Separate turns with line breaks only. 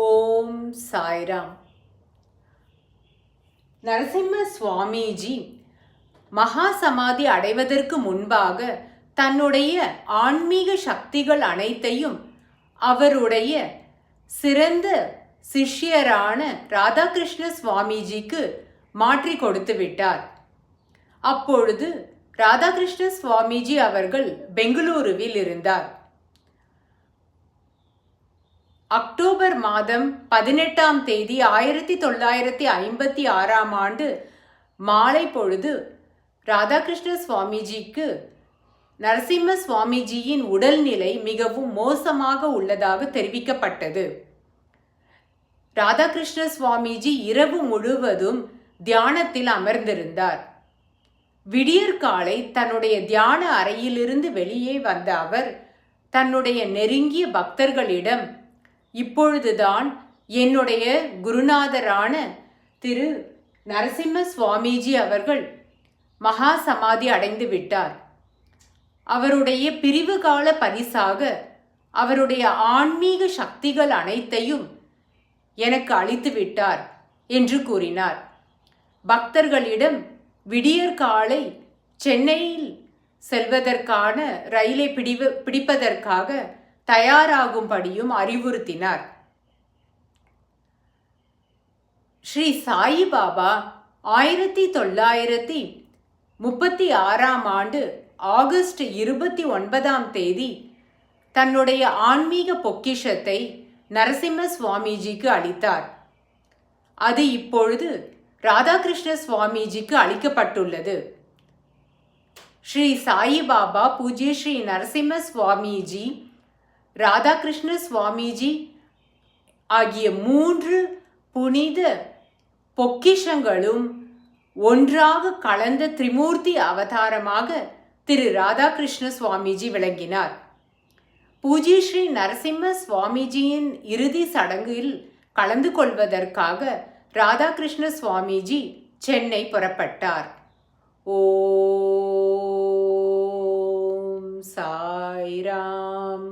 ஓம் சாய்ராம். நரசிம்ம சுவாமிஜி மகா சமாதி அடைவதற்கு முன்பாக தன்னுடைய ஆன்மீக சக்திகள் அனைத்தையும் அவருடைய சிறந்த சிஷ்யரான ராதாகிருஷ்ண சுவாமிஜிக்கு மாற்றி கொடுத்து விட்டார். அப்பொழுது ராதாகிருஷ்ண சுவாமிஜி அவர்கள் பெங்களூருவில் இருந்தார். அக்டோபர் மாதம் 18ஆம் தேதி 1956ஆம் ஆண்டு மாலை பொழுது ராதாகிருஷ்ண சுவாமிஜிக்கு நரசிம்ம சுவாமிஜியின் உடல்நிலை மிகவும் மோசமாக உள்ளதாக தெரிவிக்கப்பட்டது. ராதாகிருஷ்ண சுவாமிஜி இரவு முழுவதும் தியானத்தில் அமர்ந்திருந்தார். விடியற்காலை தன்னுடைய தியான அறையிலிருந்து வெளியே வந்த அவர் தன்னுடைய நெருங்கிய பக்தர்களிடம், இப்பொழுதுதான் என்னுடைய குருநாதரான திரு நரசிம்ம சுவாமிஜி அவர்கள் மகா சமாதி அடைந்து விட்டார். அவருடைய பிரிவு கால பரிசாக அவருடைய ஆன்மீக சக்திகள் அனைத்தையும் எனக்கு அளித்து விட்டார் என்று கூறினார். பக்தர்களிடம் விடியற்காலை சென்னையில் செல்வதற்கான ரயிலை பிடிப்பதற்காக தயாராகும்படியும் அறிவுறுத்தினார். ஸ்ரீ சாயிபாபா 1936ஆம் ஆண்டு ஆகஸ்ட் 29ஆம் தேதி தன்னுடைய ஆன்மீக பொக்கிஷத்தை நரசிம்ம சுவாமிஜிக்கு அளித்தார். அது இப்பொழுது ராதாகிருஷ்ண சுவாமிஜிக்கு அளிக்கப்பட்டுள்ளது. ஸ்ரீ சாயிபாபா, பூஜ்ய ஸ்ரீ நரசிம்ம சுவாமிஜி, ராதாகிருஷ்ண சுவாமிஜி ஆகிய 3 புனித பொக்கிஷங்களும் ஒன்றாக கலந்த திரிமூர்த்தி அவதாரமாக திரு ராதாகிருஷ்ண சுவாமிஜி விளங்கினார். பூஜ்ய ஸ்ரீ நரசிம்ம சுவாமிஜியின் இறுதி சடங்கில் கலந்து கொள்வதற்காக ராதாகிருஷ்ண சுவாமிஜி சென்னை புறப்பட்டார். ஓம் சாய்ராம்.